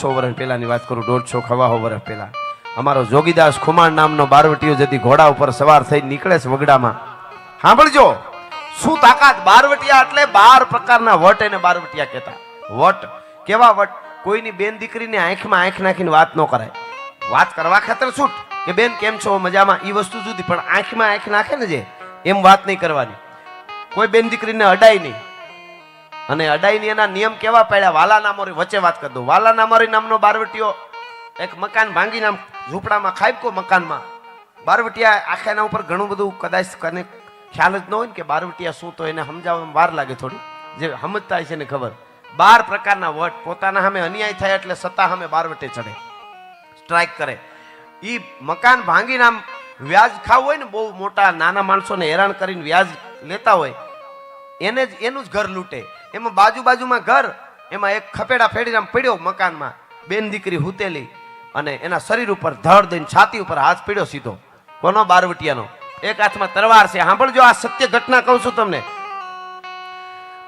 100 વર્ષ પહેલાની વાત કરું, 150 વર્ષ પહેલા અમારો જોગીદાસ ખુમાણ નામનો બારવટીયો જતી ઘોડા ઉપર સવાર થઈ નીકળે છે વગડામાં. સાંભળજો શું તાકાત! બારવટિયા એટલે 12 પ્રકારના વટ એને બારવટિયા કહેતા. વટ કેવા વટ? કોઈની બેન દીકરીને આંખમાં આંખ નાખીને વાત ન કરાય. વાત કરવા ખાતર છૂટ કે બેન કેમ છો, મજામાં, એ વસ્તુ જુદી, પણ આંખમાં આંખ નાખે ને જે એમ વાત નહીં કરવાની. કોઈ બેન દીકરીને અડાય નહીં. અને અડાઈની એના નિયમ કેવા પાડ્યા? વાલા નામોરી વચ્ચે વાત કરી દઉં. વાલા નામોરી નામનો બારવટીયો એક મકાન ભાંગીને આમ ઝૂંપડામાં ખાઈકો મકાનમાં બારવટિયા આખા એના ઉપર ઘણું બધું કદાચ કને ખ્યાલ જ ન હોય ને કે બારવટિયા શું, તો એને સમજાવવામાં વાર લાગે થોડી. જે સમજતા હોય છે ને ખબર. 12 પ્રકારના વટ પોતાના સામે અન્યાય થાય એટલે સત્તા સામે બારવટે ચડે, સ્ટ્રાઇક કરે. ઈ મકાન ભાંગીને આમ વ્યાજ ખાવું હોય ને, બહુ મોટા નાના માણસોને હેરાન કરીને વ્યાજ લેતા હોય એને જ એનું જ ઘર લૂંટે. એમાં બાજુમાં ઘર, એમાં એક ખપેડા ફેડીને આમ પડ્યો મકાનમાં, બેન દીકરી હુતેલી, અને એના શરીર ઉપર ધડ દઈને છાતી ઉપર હાથ પડ્યો સીધો. કોનો? બારવટિયાનો. એક હાથમાં તરવાર છે. સાંભળજો, આ સત્ય ઘટના કહું છું તમને.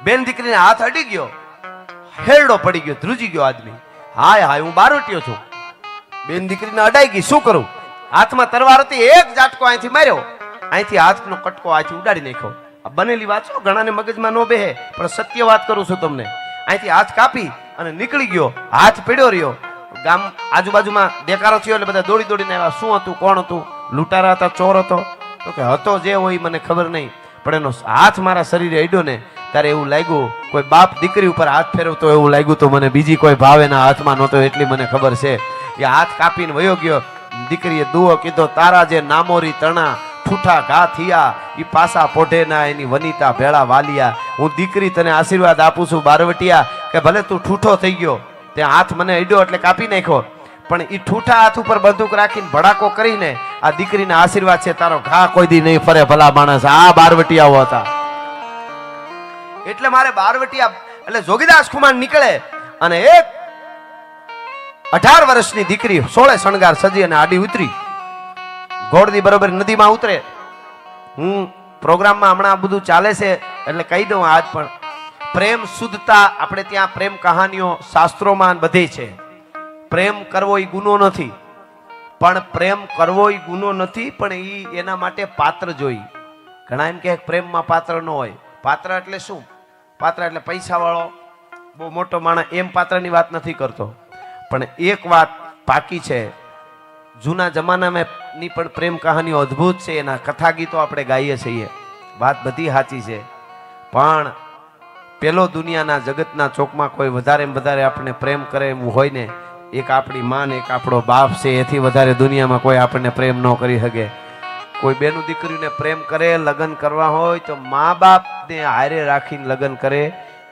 બેન દીકરીને હાથ અડી ગયો, હેરડો પડી ગયો, ધ્રુજી ગયો આદમી. હાય હાય, હું બારવટિયો છું. બેન દીકરીને અડાઈ ગઈ, શું કરું? હાથમાં તરવાર હતી, એક ઝાટકો અહીંથી માર્યો, અહીંથી હાથનો કટકો અહીંથી ઉડાડી નાખ્યો. આ બનેલી વાત છો, ઘણાને મગજમાં ન બેહે, પણ સત્ય વાત કરું છું તમને. અહીંથી હાથ કાપી અને નીકળી ગયો, હાથ પડ્યો રહ્યો. ગામ આજુબાજુમાં દેકારો થયો એટલે બધા દોડી દોડીને આવ્યા. શું હતું? કોણ હતું? લૂંટારા હતા? ચોર હતો? તો કે હતો, જે હોય મને ખબર નહીં, પણ એનો હાથ મારા શરીરે અડ્યો ને ત્યારે એવું લાગ્યું કોઈ બાપ દીકરી ઉપર હાથ ફેરવતો એવું લાગ્યું. તો મને બીજી કોઈ ભાવ એના હાથમાં નહોતો, એટલી મને ખબર છે. એ હાથ કાપીને વયો ગયો. દીકરીએ દુઓ કીધો, તારા જે નામોરી તણા ઠૂઠા ઘા થયા, ઈ પાસા પોઢે ના એની વનિતા ભેળા વાલિયા. હું દીકરી તને આશીર્વાદ આપું છું બારવટિયા, કે ભલે તું ઠૂઠો થઈ ગયો, ત્યાં હાથ મને અડ્યો એટલે કાપી નાખ્યો, પણ ઈ ઠૂઠા હાથ ઉપર બંદૂક રાખીને ભડાકો કરીને આ દીકરીના આશીર્વાદ છે, તારો ઘા કોઈ દી નહીં ફરે. ભલા માણસ, આ બારવટિયાઓ હતા. એટલે મારે બારવટિયા એટલે જોગીદાસ ખુમાણ નીકળે અને એક 18 વર્ષની દીકરી 16 શણગાર સજી અને આડી ઉતરી ઘોડની બરોબર નદીમાં ઉતરે. હું પ્રોગ્રામમાં હમણાં બધું ચાલે છે એટલે કહી દઉં આજ પણ પ્રેમ શુદ્ધતા આપણે ત્યાં પ્રેમ કહાનીઓ શાસ્ત્રોમાં બધી છે. પ્રેમ કરવો એ ગુનો નથી, પણ પ્રેમ કરવો એ ગુનો નથી, પણ એ એના માટે પાત્ર જોઈ. ઘણા એમ કે પ્રેમમાં પાત્ર ન હોય. પાત્ર એટલે શું? પાત્ર એટલે પૈસા વાળો બહુ મોટો માણસ, એમ પાત્રની વાત નથી કરતો. પણ એક વાત પાકી છે, જૂના જમાનામાં ની પણ પ્રેમ કહાનીઓ અદ્ભુત છે. એના કથા ગીતો આપણે ગાઈએ છીએ, વાત બધી સાચી છે. પણ પેલો દુનિયાના જગતના ચોકમાં કોઈ વધારે આપણને પ્રેમ કરે એવું હોય ને, એક આપણી માં ને એક આપણો બાપ છે. એથી વધારે દુનિયામાં કોઈ આપણને પ્રેમ ન કરી શકે. કોઈ બેનું દીકરીને પ્રેમ કરે, લગ્ન કરવા હોય તો મા બાપને હારે રાખીને લગ્ન કરે,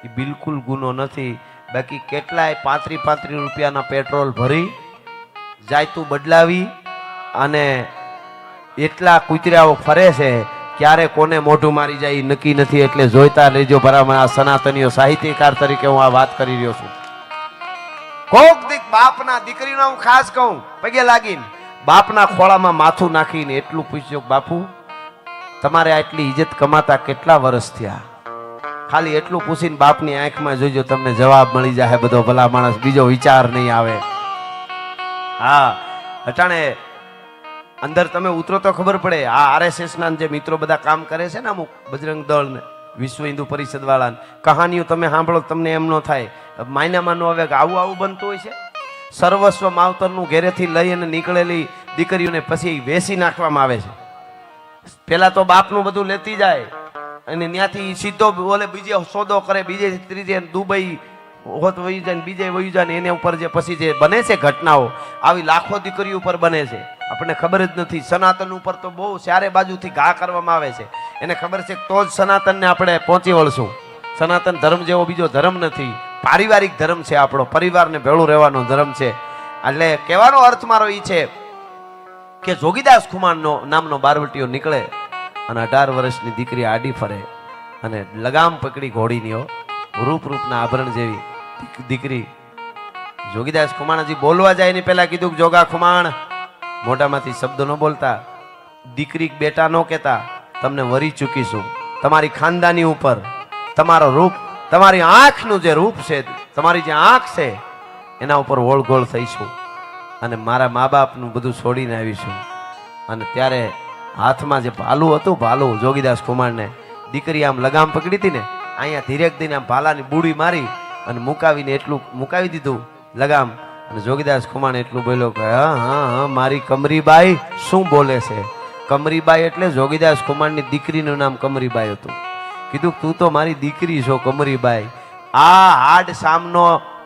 એ બિલકુલ ગુનો નથી. બાકી કેટલાય 35 રૂપિયાના પેટ્રોલ ભરી જાયતું બદલાવી અને એટલા કૂતરાઓ ફરે છે, ક્યારે કોને મોઢું મારી જાય નક્કી નથી. એટલે જોઈતા લેજો બરાબર. આ સનાતનીઓ સાહિત્યકાર તરીકે હું આ વાત કરી રહ્યો છું. કોક દીક બાપના દીકરીનો હું ખાસ કહું, પગે લાગીને બાપના ખોળામાં માથું નાખીને એટલું પૂછ્યું, બાપુ તમારે આટલી ઇજ્જત કમાતા કેટલા વર્ષ થયા? ખાલી એટલું પૂછીને બાપની આંખમાં જોજો, તમને જવાબ મળી જાય બધો. ભલા માણસ, બીજો વિચાર નહીં આવે. હા, અટાણે અંદર તમે ઉતરો તો ખબર પડે. આ RSS ના જે મિત્રો બધા કામ કરે છે ને, અમુક બજરંગ દળ ને વિશ્વ હિન્દુ પરિષદ વાળા કહાનીઓ તમે સાંભળો, તમને એમ ન થાય માયનામાં ન આવે કે આવું બનતું હોય છે. સર્વસ્વ માવતરનું ઘેરેથી લઈ અને નીકળેલી દીકરીઓને પછી વેસી નાખવામાં આવે છે. પેલા તો બાપનું બધું લેતી જાય અને ત્યાંથી સીધો બોલે બીજે સોદો કરે, બીજે ત્રીજે દુબઈ હોત વહી જાય, બીજે વહી જાય ને. એને ઉપર જે પછી જે બને છે ઘટનાઓ, આવી લાખો દીકરીઓ ઉપર બને છે, આપણને ખબર જ નથી. સનાતન ઉપર તો બહુ ચારે બાજુથી ઘા કરવામાં આવે છે. એને ખબર છે તો જ સનાતનને આપણે પહોંચી વળશું. સનાતન ધર્મ જેવો બીજો ધર્મ નથી. પારિવારિક ધર્મ છે આપણો, પરિવારને ભેળું રહેવાનો ધર્મ છે. એટલે કહેવાનો અર્થ મારો એ છે કે જોગીદાસ ખુમાણનો નામનો બારવટીયો નીકળે અને 18 વર્ષની દીકરી આડી ફરે અને લગામ પકડી ઘોડીની રૂપના આભરણ જેવી દીકરી. જોગીદાસ ખુમાણજી બોલવા જાય ને પેલા કીધું કે જોગા ખુમાણ, મોઢામાંથી શબ્દ ન બોલતા, દીકરી બેટા ન કહેતા, તમને વરી ચૂકીશું. તમારી ખાનદાની ઉપર તમારો રૂપ, તમારી આંખનું જે રૂપ છે, તમારી જે આંખ છે એના ઉપર ઓળગોળ થઈશું અને મારા મા બાપનું બધું છોડીને આવીશું. અને ત્યારે હાથમાં જે ભાલું હતું, ભાલું જોગીદાસ કુમારને દીકરી આમ લગામ પકડી હતી ને, અહીંયા ધીરેક દઈને આમ ભાલાની બુડી મારી અને મુકાવીને એટલું મુકાવી દીધું લગામ. અને જોગીદાસ કુમાર એટલું બોલ્યો કે હા હા હા મારી કમરીબાઈ શું બોલે છે. કમરીબાઈ એટલે જોગીદાસ કુમારની દીકરીનું નામ કમરીબાઈ હતું. કીધું તું તો મારી દીકરી છો કમરીબાઈ. આ હાડ સામનો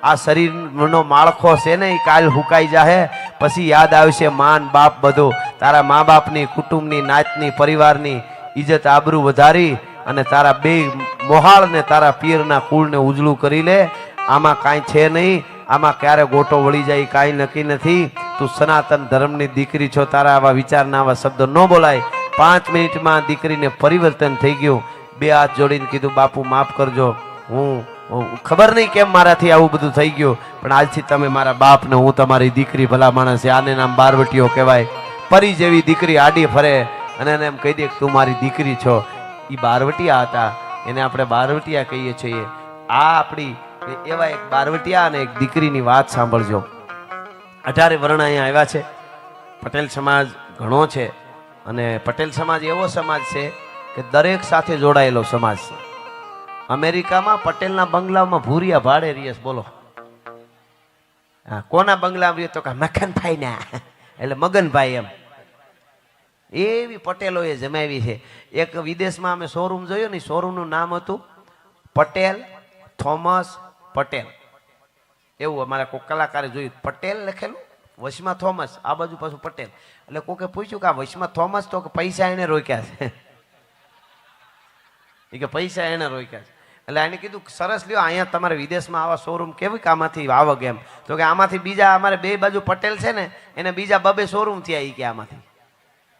આ શરીરનો માળખો છે ને એ કાલ હુકાઈ જાહે, પછી યાદ આવશે માન બાપ બધું. તારા મા બાપની, કુટુંબની, નાતની, પરિવારની ઇજ્જત આબરૂ વધારી અને તારા બે મોહાળ ને તારા પિયરના કુળને ઉજળું કરી લે. આમાં કાંઈ છે નહીં, આમાં ક્યારે ગોટો વળી જાય કાંઈ નક્કી નથી. તું સનાતન ધર્મની દીકરી છો, તારા આવા વિચારના આવા શબ્દો ન બોલાય. 5 મિનિટમાં દીકરીને પરિવર્તન થઈ ગયું. 2 હાથ જોડીને કીધું બાપુ માફ કરજો, હું ખબર નહીં કેમ મારાથી આવું બધું થઈ ગયું, પણ આજથી તમે મારા બાપ ને હું તમારી દીકરી ભલા માણસ. આને નામ બારવટીઓ કહેવાય. પરી જેવી દીકરી આડી ફરે અને એને એમ કહી દે કે તું મારી દીકરી છો. એ બારવટિયા હતા, એને આપણે બારવટિયા કહીએ છીએ. આ આપણી એવા એક બારવટિયા અને એક દીકરીની વાત સાંભળજો. 18 વર્ણ અહીંયા આવ્યા છે. પટેલ સમાજ ઘણો છે અને પટેલ સમાજ એવો સમાજ છે કે દરેક સાથે જોડાયેલો સમાજ છે. અમેરિકામાં પટેલના બંગલામાં ભૂરિયા ભાડે રહીએ. બોલો કોના બંગલામાં રહીએ તો કે મખનભાઈ ના એટલે મગનભાઈ એમ. એવી પટેલોએ જમાવી છે. એક વિદેશમાં અમે શોરૂમ જોયો ને, શોરૂમનું નામ હતું પટેલ થોમસ પટેલ. એવું અમારા કોઈ કલાકારે જોયું, પટેલ લખેલું વશમાં થોમસ, આ બાજુ પાછું પટેલ. એટલે કોકે પૂછ્યું કે આ વશમાં થોમસ તો કે પૈસા એને રોક્યા છે. એ કે પૈસા એને રોક્યા છે. એટલે એને કીધું સરસ લ્યો, અહીંયા તમારે વિદેશમાં આવા શોરૂમ કેવી આમાંથી આવક એમ. તો કે આમાંથી બીજા અમારે 2 બાજુ પટેલ છે ને એને બીજા 2 શોરૂમ થયા. એ કે આમાંથી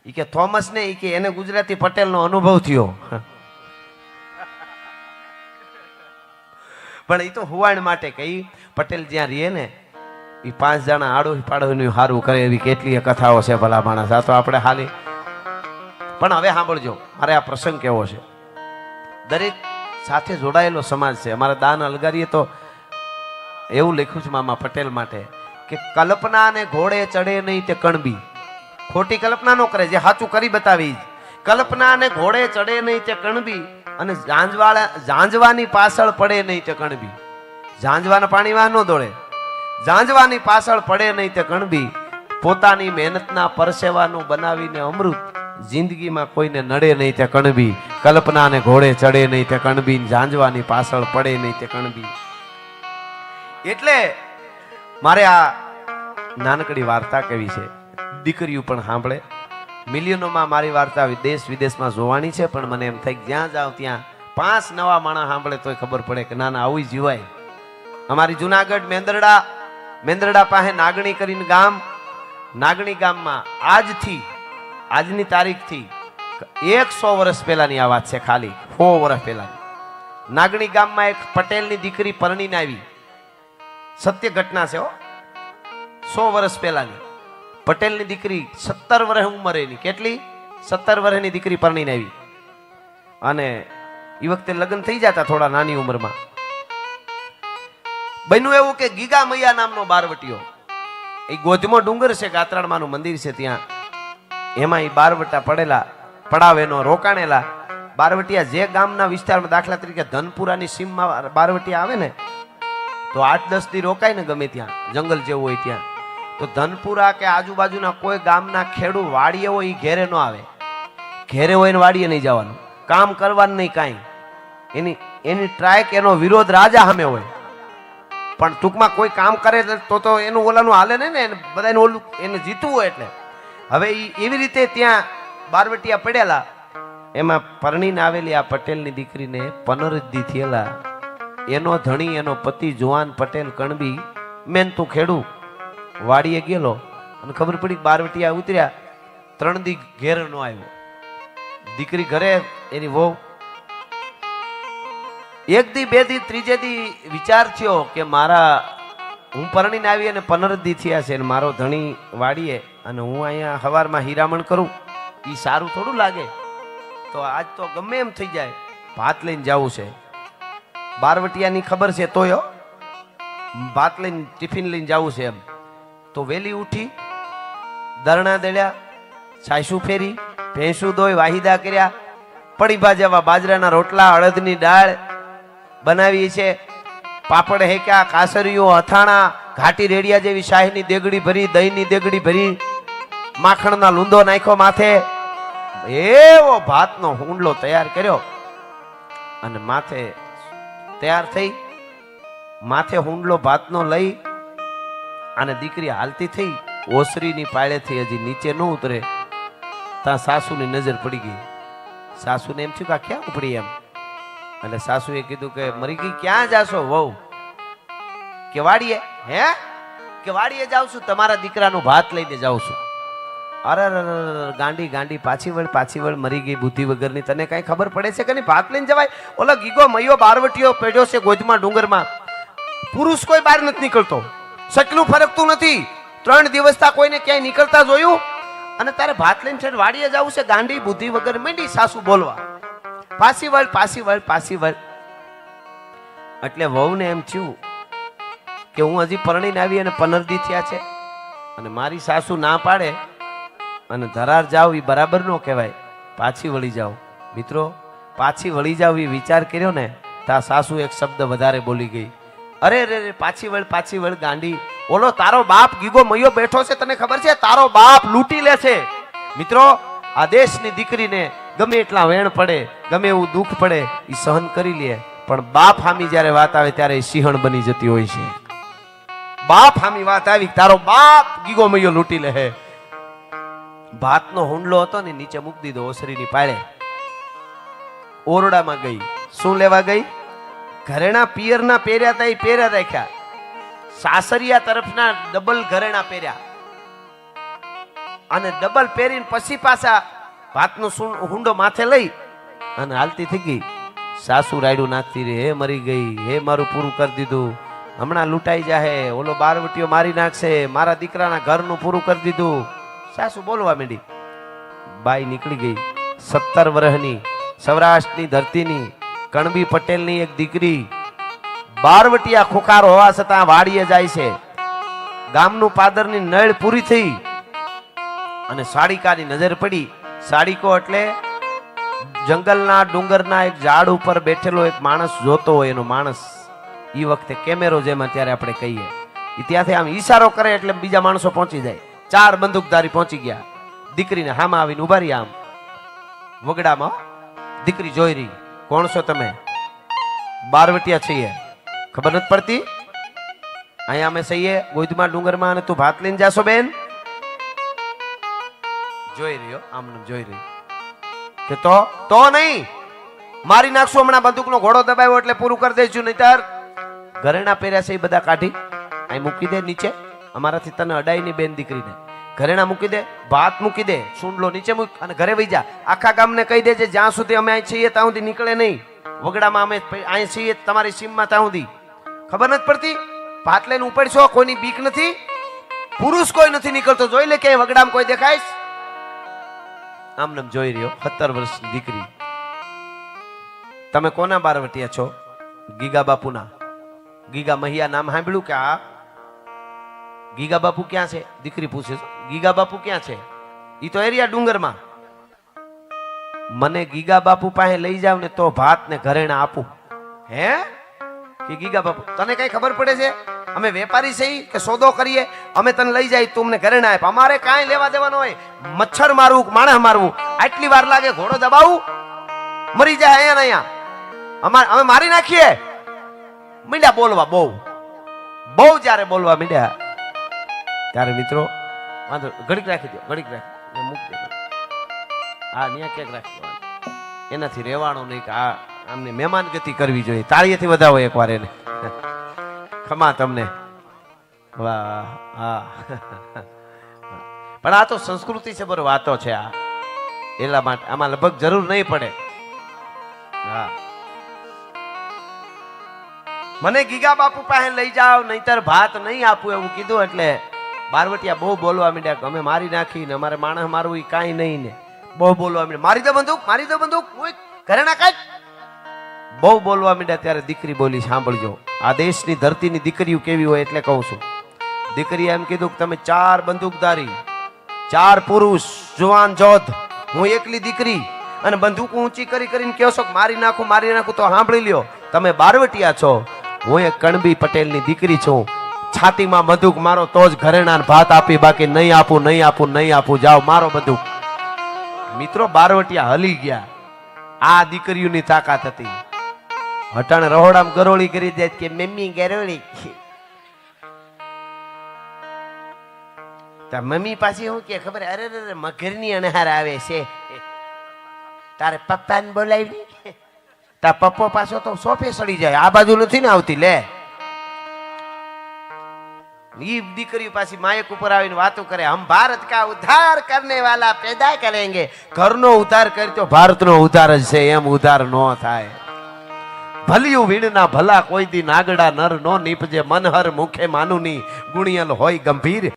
એ કે થોમસ ને એ કે એને ગુજરાતી પટેલનો અનુભવ થયો. પણ એ તો હુવાણ માટે કઈ પટેલ જ્યાં રહે ને એ 5 જણા આડોશી પાડોશીનું સારું કરે એવી કેટલીય કથાઓ છે ભલા માણસ. આ તો આપણે હાલી. પણ હવે સાંભળજો, મારે આ પ્રસંગ કેવો છે. દરેક સાથે જોડાયેલો સમાજ છે. અમારા દાન અલગારીએ તો એવું લખ્યું છે મામા પટેલ માટે કે કલ્પના ને ઘોડે ચડે નહીં તે કણબી. ખોટી કલ્પના ન કરે, જે સાચું કરી બતાવી. કલ્પના ને ઘોડે ચડે નહીં તે કણબી અને ઝાંઝવાની પાછળ પડે નહીં તે કણબી. ઝાંઝવાના પાણીમાં ન દોડે, ઝાંઝવાની પાછળ પડે નહીં તે કણબી. પોતાની મહેનતના પરસેવાનું બનાવીને અમૃત, જિંદગીમાં કોઈને નડે નહીં તે કણબી. કલ્પનાને ઘોડે ચડે નહીં તે કણબી, ઝાંઝવાની પાછળ પડે નહીં તે કણબી. એટલે મારે આ નાનકડી વાર્તા કેવી છે, દીકરીઓ પણ સાંભળે. મિલિયનોમાં મારી વાર્તા દેશ વિદેશમાં જોવાની છે, પણ મને એમ થાય જ્યાં જાવ ત્યાં 5 નવા માણસ સાંભળે તોય ખબર પડે કે ના ના આવું જીવાય. અમારી જુનાગઢ મેંદરડા પાસે નાગણી કરીને ગામ, નાગણી ગામમાં આજની તારીખથી 100 વર્ષ પહેલાની આ વાત છે. ખાલી 100 વર્ષ પહેલાની નાગણી ગામમાં એક પટેલની દીકરી પરણીને આવી. સત્ય ઘટના છે. 100 વર્ષ પહેલાની પટેલની દીકરી 17 વર્ષ ઉંમરેની, કેટલી 17 વર્ષની દીકરી પરણીને આવી. અને એ વખતે લગ્ન થઈ જતા થોડા નાની ઉંમરમાં. બન્યું એવું કે ગીગા મૈયા નામનો બારવટીયો, એ ગોધમો ડુંગર છે, ગાત્રાળમાનું મંદિર છે ત્યાં, એમાં એ બારવટા પડેલા, પડાવેનો રોકાણેલા બારવટિયા. જે ગામના વિસ્તારમાં દાખલા તરીકે ધનપુરાની સીમમાં બારવટિયા આવે ને તો 8-10 દી રોકાય ને ગમે ત્યાં, જંગલ જેવું હોય ત્યાં. તો ધનપુરા કે આજુબાજુના કોઈ ગામના ખેડૂત વાડીએ હોય એ ઘેરે ન આવે. ઘેરે હોય ને વાડીએ નહીં જવાનું, કામ કરવાનું નહીં કાંઈ. એની ટ્રાયક, એનો વિરોધ રાજા સામે હોય. પણ ટૂંકમાં કોઈ કામ કરે તો એનું ઓલાનું હાલે નહીં ને, બધાને ઓલું એને જીતવું હોય. એટલે હવે એવી રીતે ત્યાં બારવટિયા પડેલા. એમાં પરણીને આવેલી આ પટેલની દીકરીને 15 દી થયેલા. એનો ધણી, એનો પતિ જુવાન પટેલ કણબી મહેનતું ખેડૂ વાડીએ ગયેલો અને ખબર પડી બારવટિયા ઉતર્યા, 3 દી ઘેર ન આવ્યો. દીકરી ઘરે, એની વહુ. 1 દી 2 દી 3જે દી વિચાર થયો કે હું પરણીને આવી અને 15 દી થયા છે, મારો ધણી વાડીએ અને હું અહીંયા હવારમાં હીરામણ કરું, એ સારું થોડું લાગે. તો આજ તો ગમે એમ થઈ જાય, ભાત લઈને જવું છે. બારવટિયાની ખબર છે તોય ભાત લઈને ટિફિન લઈને જવું છે એમ. તો વેલી ઉઠી, દરણા દળ્યા, છાયસું ફેરી, ભેંસું દોઈ, વાહિદા કર્યા, પડીભા જેવા બાજરાના રોટલા, અડદની દાળ બનાવી છે, પાપડ હેક્યા, કાસરીઓ, અથાણા, ઘાટી રેડિયા જેવી શાહીની દેગડી ભરી, દહીંની દેગડી ભરી, માખણના લૂંદો નાખ્યો માથે, એવો ભાતનો હુંડલો તૈયાર કર્યો. અને માથે તૈયાર થઈ, માથે હુંડલો ભાતનો લઈ અને દીકરી હાલતી થઈ. ઓસરીની પાળેથી હજી નીચે ન ઉતરે ત્યાં સાસુની નજર પડી ગઈ. સાસુને એમ થયું કે આ ક્યાં ઉપડી એમ. એટલે સાસુએ કીધું કે મરી ગઈ, ક્યાં જાશો વહુ? કે વાડીએ. હે? કે વાડીએ જાઉં છું, તમારા દીકરાનું ભાત લઈને જાઉં છું. અરે ગાંડી ગાંડી, પાછી વળ, મરી ગઈ બુદ્ધિ વગરની. તને કઈ ખબર પડે છે કે નહીં? ભાત લઈને જવાય? ઓલો ગીગો મૈયો બારવટીયો પેડ્યો છે ગોજમાં ડુંગરમાં, પુરુષ કોઈ બહાર નથી નીકળતો, સકલું ફરકતું નથી. 3 દિવસથી કોઈને ક્યાંય નીકળતા જોયું? અને તારે ભાત લઈને છે વાડીએ જવું છે? ગાંડી બુદ્ધિ વગર. માંડી સાસુ બોલવા, પાછી વળ. એટલે વહુને એમ થયું કે હું હજી પરણીને આવી અને 15 દી થયા છે અને મારી સાસુ ના પાડે અને ધરાર જાવ એ બરાબર ન કહેવાય. પાછી વળી જાઓ. મિત્રો, પાછી વળી જાવ એ વિચાર કર્યો ને તા સાસુ એક શબ્દ વધારે બોલી ગઈ. અરે રે, પાછી વળ ગાંડી. ઓલો તારો બાપ ગીગો મૈયો બેઠો છે, તને ખબર છે? તારો બાપ લૂંટી લે છે. મિત્રો, આ દેશની દીકરીને ગમે એટલા વેણ પડે, ગમે એવું દુઃખ પડે, એ સહન કરી લે, પણ બાપ હામી જ્યારે વાત આવે ત્યારે એ સિંહણ બની જતી હોય છે. બાપ હામી વાત આવી, તારો બાપ ગીગો મૈયો લૂંટી લે. ભાતનો હુંડલો હતો ને નીચે મૂકી દીધો ઓસરીની પાળે. ઓરડામાં ગઈ. શું લેવા ગઈ? ઘરેણા પિયરના પહેર્યા હતા એ પહેર્યા રાખ્યા, સાસરિયા તરફના ડબલ ઘરેણા પહેર્યા અને ડબલ પહેરીને પછી પાછા ભાતનો હુંડો માથે લઈ અને હાલતી થઈ ગઈ. સાસુ રાયડું નાખતી રે, હે મરી ગઈ, હે મારું પૂરું કરી દીધું, હમણાં લૂંટાઈ જાહે, ઓલો બારવટીયો મારી નાખશે, મારા દીકરાના ઘરનું પૂરું કરી દીધું. સાસુ બોલવા માંડી. બાઈ નીકળી ગઈ. 17 વર્ષની સૌરાષ્ટ્રની ધરતીની કણબી પટેલની એક દીકરી બારવટિયા ખોખાર હોવા છતાં વાડીએ જાય છે. ગામનું પાદરની નળ પૂરી થઈ અને સાડીકાની નજર પડી. સાડીકો એટલે જંગલના ડુંગરના એક ઝાડ ઉપર બેઠેલો એક માણસ જોતો હોય એનો માણસ. એ વખતે કેમેરો જેમ અત્યારે આપણે કહીએ, એ ત્યાંથી આમ ઈશારો કરે એટલે બીજા માણસો પહોંચી જાય. 4 બંદૂકધારી પહોંચી ગયા. દીકરીને હામાં આવીને ઉભા રહી. આમ વગડામાં દીકરી જોઈ રહી. કોણ છો તમે? બારવટિયા છીએ. ખબર નથી પડતી? અહીંયા અમે સહીએ ગોધમાં ડુંગરમાં અને તું ભાત લઈને જાશો બેન? જોઈ રહ્યો, આમ જોઈ રહી કે તો નહીં, મારી નાખશું હમણાં. બંદૂકનો ઘોડો દબાવ્યો એટલે પૂરું કરી દઈશું, નહીતર ઘરેણા પહેર્યા છે એ બધા કાઢી અહીં મૂકી દે નીચે. અમારાથી તને અડાઈ ની બેન દીકરીને ઘરેણા મૂકી દે, ભાત મૂકી દે, સુંડલો નીચે મૂક અને ઘરે વહી જા. આખા ગામને કહી દેજે જ્યાં સુધી અમે અહીં છીએ ત્યાં સુધી નીકળે નહીં. વગડામાં અમે અહીં છીએ તમારી સીમમાં ત્યાં સુધી. ખબર નથી પડતી? ભાત લઈને ઉપડશો, કોઈની બીક નથી, પુરુષ કોઈ નથી નીકળતો. જોઈ લે કે વગડામાં કોઈ દેખાય? આમ નામ જોઈ રહ્યો. 17 વર્ષની દીકરી. તમે કોના બારવટિયા છો? ગીગા બાપુના. ગીગા મહિયા નામ સાંભળ્યું કે? આ ગીગા બાપુ ક્યાં છે? દીકરી પૂછે છે. ગીગા બાપુ ક્યાં છે? ઈ તો એરિયા ડુંગરમાં. મને ગીગા બાપુ પાસે લઈ જાવ ને તો ભાત ને ઘરેણા આપું. હે? કે ગીગા બાપુ તને કઈ ખબર પડે છે? અમે વેપારી છીએ કે સોદો કરીએ? અમે તને લઈ જાય તું અમને ઘરેણા આપ. અમારે કાંઈ લેવા દેવાનો હોય? મચ્છર મારવું, માણસ મારવું, આટલી વાર લાગે? ઘોડો દબાવું, મરી જાય અહીંયા ને અહીંયા. અમે મારી નાખીએ. મીંડ્યા બોલવા, બહુ જયારે બોલવા મીંડ્યા ત્યારે મિત્રો વાંધો ઘડીક રાખી દો, ઘડીક રાખી મૂકી દો. હા, ન્યા ક્યાંક રાખી દો. એનાથી રહેવાનું નહીં કે આ આમને મહેમાન ગતિ કરવી જોઈએ. તાળીએથી વધાવો એકવાર એને. ખમા તમને. વાહ. હા, પણ આ તો સંસ્કૃતિ છે, બરો વાતો છે આ. એટલા માટે આમાં લગભગ જરૂર નહીં પડે. હા, મને ગીગા બાપુ પાસે લઈ જાઓ નહીતર ભાત નહીં આપું એવું કીધું. એટલે બારવટિયા બહુ બોલવા માંડ્યા. અમે મારી નાખીને અમારે માણસ મારવું કાંઈ નહીં ને બહુ બોલવા માંડ્યા. મારી દો બંદૂક, મારી દો બંદૂક, ઘરેણા કાઢ. બહુ બોલવા માંડ્યા ત્યારે દીકરી બોલી, સાંભળજો, આ દેશની ધરતીની દીકરીઓ કેવી હોય એટલે કહું છું. દીકરીએ એમ કીધું કે તમે 4 બંદૂકધારી, 4 પુરુષ, જુવાન જોધ, હું એકલી દીકરી, અને બંદૂક ઊંચી કરી કરીને કહો છો કે મારી નાખું મારી નાખું, તો સાંભળી લ્યો, તમે બારવટિયા છો, હું એક કણબી પટેલની દીકરી છું. છાતીમાં બંદૂક મારો તો જ ઘરેણાને ભાત આપી, બાકી નહીં આપું નહીં આપું નહીં આપું, જાઓ મારો બંદૂક. મિત્રો બારવટિયા હલી ગયા. આ દીકરીઓની તાકાત હતી. હટાણ રહોડામાં ગરોળી કરી દે કે મમ્મી ગરોળી, મમ્મી પાછી હું કે ખબર, અરે અરે મગરની અનહાર આવે છે, તારે પપ્પાને બોલાવી, તાર પપ્પો પાછો તો સોફે સડી જાય, આ બાજુ નથી ને આવતી. લે ઈ દીકરી પાછી માયક ઉપર આવીને વાતો કરે, હમ ભારત કા ઉદ્ધાર કરને વાલા પેદા કરેંગે. ઘરનો ઉદ્ધાર કરતો ભારતનો ઉદ્ધાર જ છે, એમ ઉદ્ધાર નો થાય. ભલિયું વીણના ભલા કોઈ દી નાગડા નર નો નીપજે, મનહર મુખે માનુની ગુણિયલ હોય ગંભીર.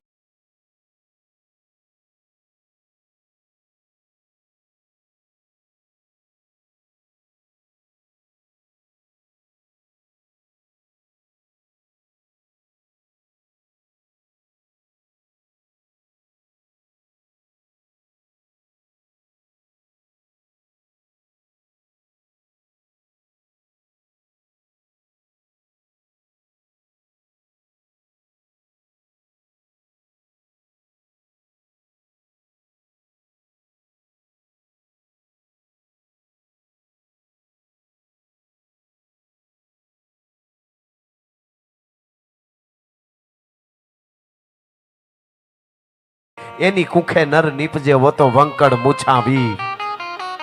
એની કુખે નર નીપજે, વો તો વંકડ મૂછા વીર.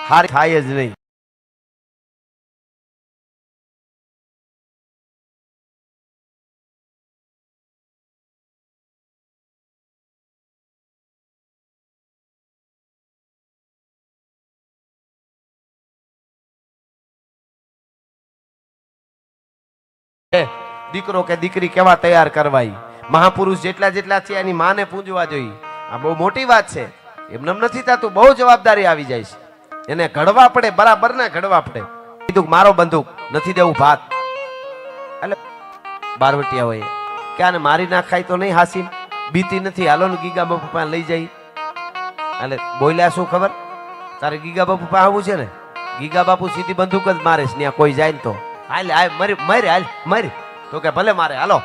હાર થાય જ નહીં. દીકરો કે દીકરી કેવા તૈયાર કરવાય, મહાપુરુષ જેટલા જેટલા છે એની માને પૂજવા જોઈએ. આ બહુ મોટી વાત છે. એમને નથી થતું, બહુ જવાબદારી આવી જાય છે. એને ઘડવા પડે, બરાબર ના ઘડવા પડે. કીધું મારો બંદૂક નથી દેવું ભાત, એટલે બારવટિયા હોય કે આને મારી નાખાય તો નહીં, હાસી બીતી નથી, હાલો ને ગીગા બાપુ પાસે લઈ જાય. એટલે બોલ્યા શું ખબર, તારે ગીગા બાપુ પાસે આવવું છે ને, ગીગા બાપુ સીધી બંદૂક જ મારે છે, ત્યાં કોઈ જાય ને તો હાલ હાલ મરી મરી હાલ મરી, તો કે ભલે મારે, હાલો.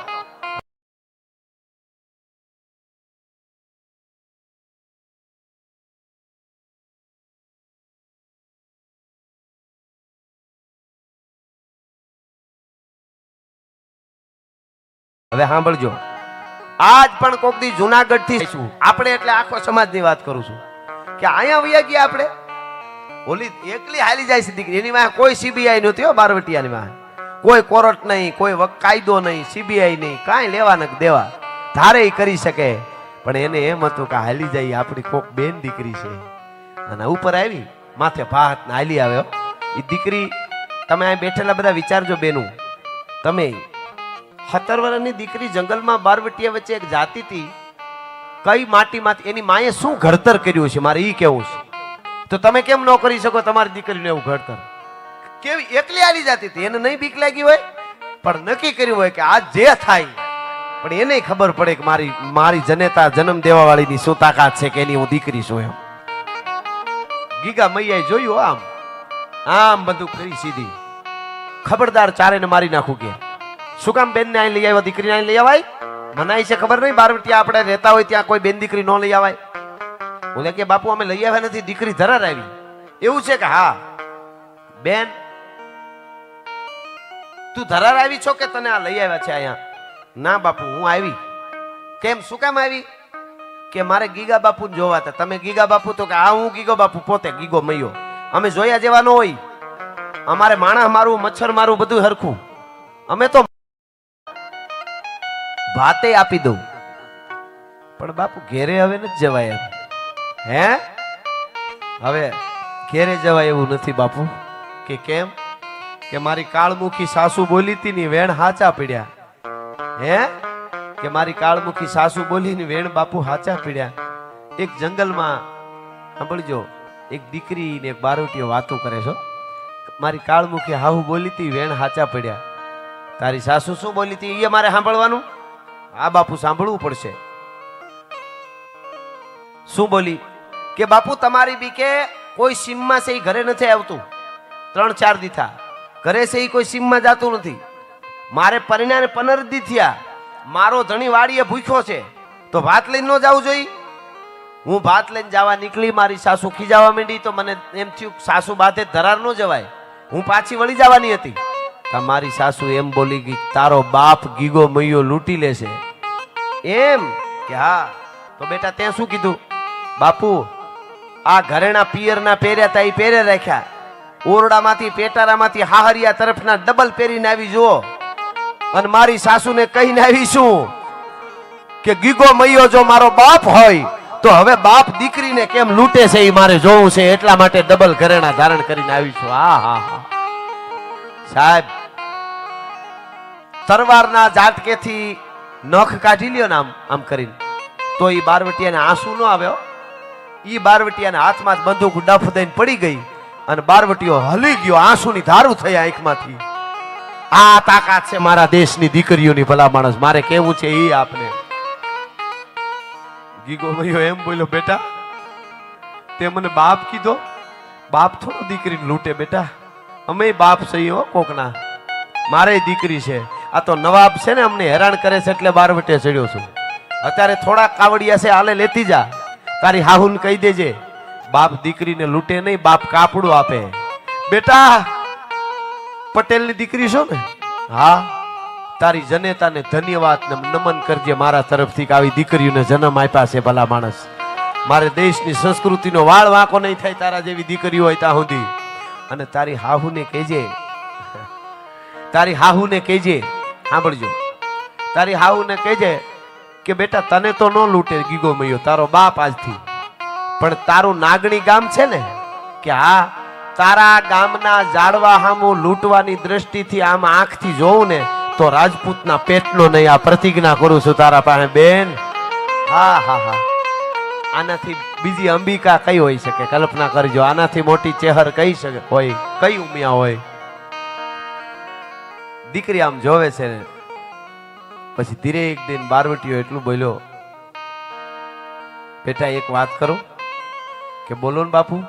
હવે સાંભળજો, આજ પણ કોક દી જુનાગઢ થી આપણે, એટલે આખો સમાજની વાત કરું છું, કે અહીંયા વયા ગયા આપણે, ઓલી એકલી હાલી જાય છે દીકરી, એની માં કોઈ સીબીઆઈ નહોતી હો, બારવટિયાની માં કોઈ કોર્ટ નહીં, કોઈ કાયદો નહીં, સીબીઆઈ નહીં, કાંઈ લેવા નથી દેવા, ધારે કરી શકે. પણ એને એમ હતું કે હાલી જાય આપણી કોક બેન દીકરી છે, અને ઉપર આવી માથે ભાત ને હાલી આવ્યો. એ દીકરી, તમે અહીં બેઠેલા બધા વિચારજો બેનું, તમે 17 વર્ષની દીકરી જંગલમાં બારવટિયા વચ્ચે એક જાતિ હતી, કઈ માટીમાંથી એની માએ શું ઘડતર કર્યું છે, મારે ઈ કેવું છે. તો તમે કેમ ન કરી શકો તમારી દીકરીને એવું ઘડતર? કેવી એકલી આલી જાતી હતી, એને નહીં બીક લાગી હોય, પણ નક્કી કર્યું હોય કે આ જે થાય, પણ એને ખબર પડે કે મારી જનેતા જન્મ દેવા વાળીની શું તાકાત છે, કે એની હું દીકરી છું. એમ ગીગા મૈયાએ જોયું, આમ આમ બધું કરી સીધી, ખબરદાર ચારેને મારી નાખું કે. શું કામ બેન ને અહીં લઈ આવ્યા, દીકરીને અહીં લઈ આવાય? મનાય છે ખબર નહીં, બારવટિયા આપણે રહેતા હોય ત્યાં કોઈ બેન દીકરી ન લઈ આવાય. બોલે કે બાપુ અમે લઈ આવ્યા નથી, દીકરી ધરાર આવી. એવું છે કે હા બેન તું ધરાર આવી છો કે તને આ લઈ આવ્યા છે અહીંયા? ના બાપુ હું આવી. કેમ, શું કામ આવી? કે મારે ગીગા બાપુ જોવા હતા. તમે ગીગા બાપુ? તો કે હા હું ગીગો બાપુ, પોતે ગીગો મૈયો. અમે જોયા જેવા ન હોય, અમારે માણસ મારું મચ્છર મારું બધું હરખું, અમે તો ભાતે આપી દઉં. પણ બાપુ ઘેરે હવે નથી જવાય એમ. હે હવે ઘેરે જવાય એવું નથી બાપુ. કે કેમ? કે મારી કાળમુખી સાસુ બોલી હતી ની વેણ હાચા પડ્યા. હે કે મારી કાળમુખી સાસુ બોલી ની વેણ બાપુ હાચા પડ્યા. એક જંગલમાં સાંભળજો, એક દીકરી ને એક બારોટીઓ વાતો કરે છો. મારી કાળમુખી હાહુ બોલી તી વેણ હાચા પડ્યા. તારી સાસુ શું બોલી તી એ મારે સાંભળવાનું? હા બાપુ સાંભળવું પડશે. શું બોલી? કે બાપુ તમારી બી કે કોઈ સીમમાં છે ઘરે નથી આવતું. 3-4 દી થા ઘરે છે કોઈ સીમમાં જાતું નથી. મારે પરિણામે 15 દી થયા. મારો ધણી વાડીએ ભૂખ્યો છે તો ભાત લઈને ન જવું જોઈએ. હું ભાત લઈને જવા નીકળી, મારી સાસુ ખીજાવા માંડી તો મને એમ થયું સાસુ બાધે ધરાર ન જવાય. હું પાછી વળી જવાની હતી. તમારી સાસુ એમ બોલી ગઈ તારો બાપ ગીગો મૈયો લૂંટી લેશે એમ. કે હા તો બેટા તે શું કીધું? બાપુ આ ઘરેણા પિયરના પહેર્યા તા એ પહેરે રાખ્યા. ઓરડામાંથી પેટારામાંથી હાહરિયા તરફના ડબલ પહેરીને આવી જુઓ. અને મારી સાસુને કહીને આવી શું કે ગીગો મૈયો જો મારો બાપ હોય તો હવે બાપ દીકરીને કેમ લૂંટે છે એ મારે જોવું છે, એટલા માટે ડબલ ઘરેણા ધારણ કરીને આવીશું. હા હા હા સાહેબ, તરવારના ઝાટકેથી નખ કાઢી લ્યો ને આમ કરીને તો એ બારવટિયાને આંસુ ન આવ્યો. ઈ બારવટિયાના હાથમાં બંદૂક ડફ દઈને પડી ગઈ અને બારવટીયો હલી ગયો, આંસુની ધારું થઈ આંખમાંથી. આ તાકાત છે મારા દેશની દીકરીઓની. ભલા માણસ, મારે કેવું છે એ આપને. ગીગો મૈયો એમ બોલ્યો બેટા તે મને બાપ કીધો? બાપ થોડો દીકરીને લૂંટે બેટા, અમે બાપ છીએ હો કોકના. મારે દીકરી છે. આ તો નવાબ છે ને અમને હેરાન કરે છે એટલે બારવટે ચડ્યો છું. અત્યારે થોડા કાવડિયા છે હાલે લેતી જા. તારી હાહુને કહી દેજે બાપ દીકરીને લૂંટે નહીં, બાપ કાપડું આપે. બેટા પટેલની દીકરી છો ને? હા. તારી જનેતાને ધન્યવાદ ને નમન કરજે મારા તરફથી કે આવી દીકરીઓને જન્મ આપ્યા છે. ભલા માણસ, મારે દેશની સંસ્કૃતિનો વાળ વાંકો નહીં થાય તારા જેવી દીકરીઓ હોય ત્યાં સુધી. અને તારી હાહુને કહેજે, તારી હાહુને કહેજે, સાંભળજો, તારી હાહુને કહેજે કે બેટા તને તો ન લૂંટે ગીગો મૈયો, તારો બાપ આજથી. પણ તારું નાગણી ગામ છે ને, કે હા તારા ગામના ઝાડવા હામું લૂંટવાની દ્રષ્ટિથી આમ આંખથી જોઉં ને તો રાજપૂતના પેટનો નહીં. આ પ્રતિજ્ઞા કરું છું તારા પાસે બેન. હા હા હા, આનાથી બીજી અંબિકા કઈ હોઈ શકે? કલ્પના કરજો, આનાથી મોટી ચેહર કઈ શકે હોય? કઈ ઉમિયા હોય? દીકરી આમ જોવે છે ને પછી ધીરે એક દિન બારવટીયો એટલું બોલ્યો બેટા એક વાત કરું? કે બોલો ને બાપુ.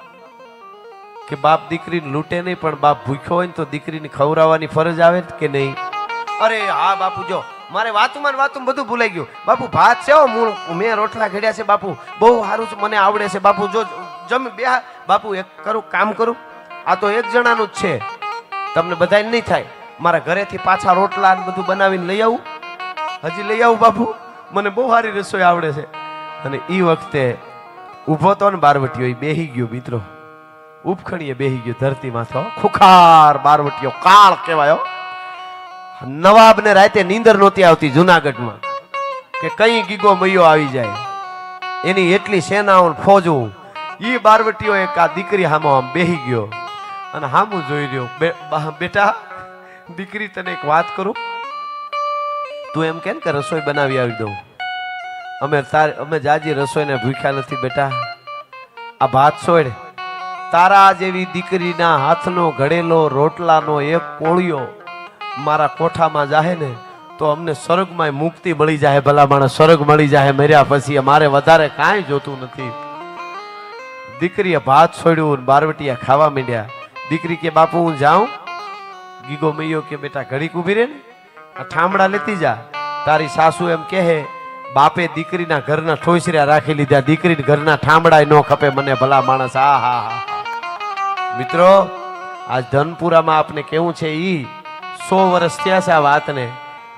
કે બાપ દીકરીને લૂંટે નહીં પણ બાપ ભૂખ્યો હોય ને તો દીકરીને ખવડાવવાની ફરજ આવે કે નહીં? અરે હા બાપુ, જો મારે વાતુમાં બધું ભૂલાઈ ગયું. બાપુ ભાત છે, મેં રોટલા ઘડ્યા છે બાપુ, બહુ સારું છે, મને આવડે છે બાપુ. જો જમ બે બાપુ એક કરું કામ કરું, આ તો એક જણાનું જ છે, તમને બધાને નહીં થાય. મારા ઘરેથી પાછા રોટલા બધું બનાવીને લઈ આવું, હજી લઈ આવું બાપુ, મને બહુ સારી રસોઈ આવડે છે. અને એ વખતે ઊભો તો ને બારવટીયો એ બેહી ગયો મિત્રો, ઉપખણીએ બેહી ગયો ધરતીમાં. તો ખુખાર બારવટીયો કાળ કહેવાયો. નવાબને રાતે નીંદર નહોતી આવતી જુનાગઢમાં કે કઈ ગીગો મૈયો આવી જાય, એની એટલી સેનાઓ ફોજો. ઈ બારવટીયો એક આ દીકરી હામો આમ બેહી ગયો અને હામું જોઈ રહ્યો. બેટા દીકરી તને એક વાત કરું, તું એમ કે રસોઈ બનાવી આવી દઉં? અમે જાજી રસોઈને ભૂખ્યા નથી બેટા, આ ભાત છોડ. તારા જેવી દીકરીના હાથનો ઘડેલો રોટલાનો એક કોળિયો મારા કોઠામાં જાહે ને તો અમને સ્વર્ગમાં મુક્તિ મળી જાય. ભલા માણસ, સ્વર્ગ મળી જાય મર્યા પછી. મારે વધારે કાંઈ જોતું નથી. દીકરીએ ભાત છોડ્યું, બારવટીયા ખાવા માંડ્યા. દીકરી કે બાપુ હું જાઉં? ગીગો મૈયો કે બેટા ઘડીક ઉભી રહે ને, આ ઠામડા લેતી જા. તારી સાસુ એમ કહે બાપે દીકરીના ઘરના ઠોસર્યા રાખી લીધા, દીકરીને ઘરના ઠામડા ન ખપે મને. ભલા માણસ, હા હા હા મિત્રો, આજ ધનપુરામાં આપને કેવું છે, ઈ 100 વર્ષ થયા છે આ વાતને.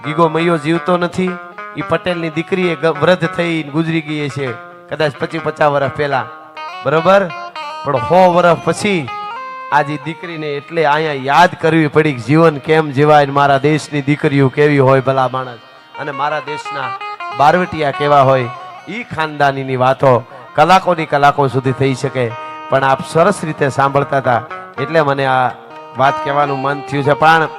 ગીગો મૈયો જીવતો નથી, ઈ પટેલની દીકરી વૃદ્ધ થઈ ગુજરી ગઈ છે કદાચ 25-50 વર્ષ પહેલા, બરોબર. પણ 100 વર્ષ પછી આજે દીકરીને એટલે અહીંયા યાદ કરવી પડી કે જીવન કેમ જીવાય, મારા દેશની દીકરીઓ કેવી હોય ભલા માણસ, અને મારા દેશના બારવટિયા કેવા હોય. ઈ ખાનદાનીની વાતો કલાકોની કલાકો સુધી થઈ શકે, પણ આપ સરસ રીતે સાંભળતા હતા એટલે મને આ વાત કહેવાનું મન થયું છે. પણ